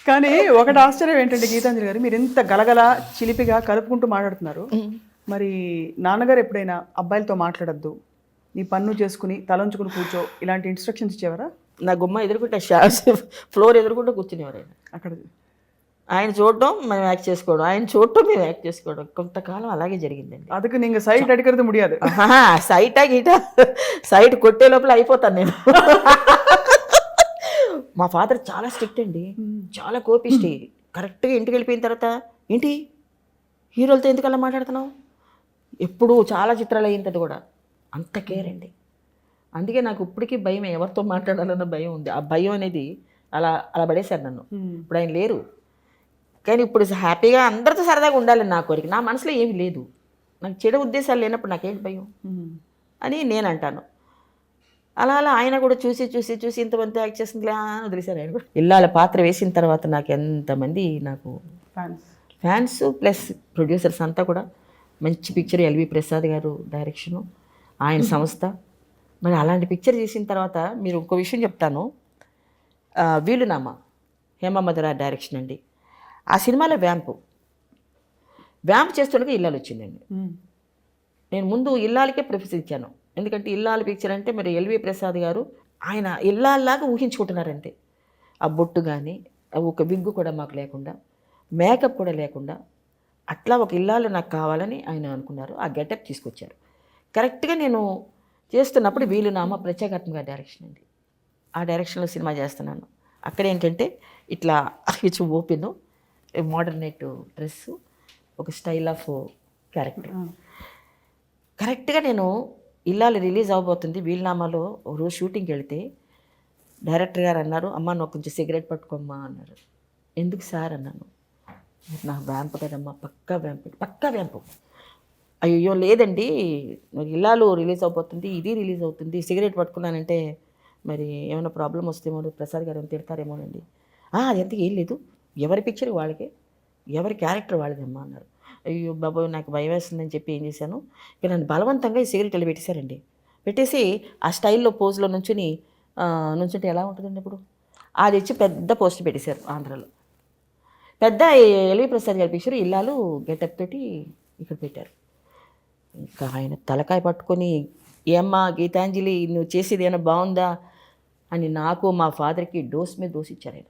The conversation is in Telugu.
కానీ ఒకటి ఆశ్చర్యం ఏంటంటే గీతాంజలి గారు, మీరు ఇంత గలగల చిలిపిగా కలుపుకుంటూ మాట్లాడుతున్నారు. మరి నాన్నగారు ఎప్పుడైనా అబ్బాయిలతో మాట్లాడద్దు, నీ పన్ను చేసుకుని తలంచుకుని కూర్చో, ఇలాంటి ఇన్స్ట్రక్షన్స్ ఇచ్చేవారా? నా గుమ్మ ఎదురుకుంటే ఫ్లోర్ ఎదురుకుంటూ కూర్చునేవారు ఆయన. అక్కడ ఆయన చూడటం మేము యాక్ట్ చేసుకోవడం, ఆయన చూడటం మేము యాక్ట్ చేసుకోవడం కొంతకాలం అలాగే జరిగిందండి. அதுக்கு நீங்க సైట్ అడిగறது முடியாது. సైటా గీట సైట్ కొట్టే లోపల అయిపోతాను నేను. మా ఫాదర్ చాలా స్ట్రిక్ట్ అండి, చాలా కోపిష్టి. కరెక్ట్గా ఇంటికి వెళ్ళిపోయిన తర్వాత, ఏంటి హీరోలతో ఎందుకు అలా మాట్లాడుతున్నావు, ఎప్పుడు చాలా చిత్రాలు అయిన తర్వాత కూడా అంత కేర్ అండి. అందుకే నాకు ఇప్పటికీ భయం, ఎవరితో మాట్లాడాలన్న భయం ఉంది. ఆ భయం అనేది అలా అలా పడేశారు నన్ను. ఇప్పుడు ఆయన లేరు, కానీ ఇప్పుడు హ్యాపీగా అందరితో సరదాగా ఉండాలని నా కోరిక. నా మనసులో ఏమీ లేదు, నాకు చెడు ఉద్దేశాలు లేనప్పుడు నాకేంటి భయం అని నేను అంటాను. అలా అలా ఆయన కూడా చూసి చూసి చూసి ఇంతమంది యాక్ట్ చేసిందిలే అని వదిలేశారు. ఆయన కూడా ఇల్లాల పాత్ర వేసిన తర్వాత నాకు ఎంతమంది నాకు ఫ్యాన్స్ ప్లస్ ప్రొడ్యూసర్స్ అంతా కూడా మంచి పిక్చర్, ఎల్వి ప్రసాద్ గారు డైరెక్షను, ఆయన సంస్థ. మరి అలాంటి పిక్చర్ చేసిన తర్వాత మీరు ఇంకో విషయం చెప్తాను. వీలునామా హేమమధుర డైరెక్షన్ అండి. ఆ సినిమాలో వ్యాంపు చేస్తుండగా ఇల్లాలు వచ్చిందండి. నేను ముందు ఇల్లాలకే ప్రిఫరెన్స్ ఇచ్చాను, ఎందుకంటే ఇల్లాల పిక్చర్ అంటే మరి ఎల్వి ప్రసాద్ గారు ఆయన ఇల్లాల్లాగా ఊహించుకుంటున్నారంతే. ఆ బొట్టు కానీ ఒక విగ్గు కూడా మాకు లేకుండా, మేకప్ కూడా లేకుండా అట్లా ఒక ఇల్లాలు నాకు కావాలని ఆయన అనుకున్నారు. ఆ గెటప్ తీసుకొచ్చారు. కరెక్ట్గా నేను చేస్తున్నప్పుడు వీలునామా ప్రత్యేకాత్మక డైరెక్షన్ అండి. ఆ డైరెక్షన్లో సినిమా చేస్తున్నాను. అక్కడ ఏంటంటే ఇట్లా ఇచ్చు ఓపెన్, మోడర్నేట్ డ్రెస్సు, ఒక స్టైల్ ఆఫ్ క్యారెక్టర్. కరెక్ట్గా నేను ఇల్లాలు రిలీజ్ అవబోతుంది, వీలునామాలో రోజు షూటింగ్కి వెళితే డైరెక్టర్ గారు అన్నారు, అమ్మ నువ్వు కొంచెం సిగరెట్ పట్టుకోమ్మా అన్నారు. ఎందుకు సార్ అన్నాను. నాకు వ్యాంపు కదమ్మా, పక్కా వ్యాంపు. అయ్యో లేదండి, ఇల్లాలు రిలీజ్ అవబోతుంది, ఇది రిలీజ్ అవుతుంది, సిగరెట్ పట్టుకున్నానంటే మరి ఏమైనా ప్రాబ్లం వస్తేమో, ప్రసాద్ గారు ఏమైనా తిడతారేమోనండి. అది ఎంత ఏం లేదు, ఎవరి పిక్చర్ వాళ్ళకే, ఎవరి క్యారెక్టర్ వాళ్ళదమ్మా అన్నారు. అయ్యో బాబోయ్ నాకు భయం వేస్తుందని చెప్పి ఏం చేశాను, ఇక నన్ను బలవంతంగా ఈ సిగరెట్ వెళ్ళి పెట్టేశారండి. పెట్టేసి ఆ స్టైల్లో పోజ్లో నుంచుంటే ఎలా ఉంటుందండి ఇప్పుడు, అది ఇచ్చి పెద్ద పోస్ట్ పెట్టేశారు ఆంధ్రాలో. పెద్ద ఎల్వి ప్రసాద్ గారి పిక్చర్ ఇల్లాలు గెటప్ తోటి ఇక్కడ పెట్టారు. ఇంకా ఆయన తలకాయ పట్టుకొని, ఏమ్మా గీతాంజలి నువ్వు చేసేది ఏమైనా బాగుందా అని నాకు మా ఫాదర్కి డోస్ మీద డోస్ ఇచ్చారు ఆయన.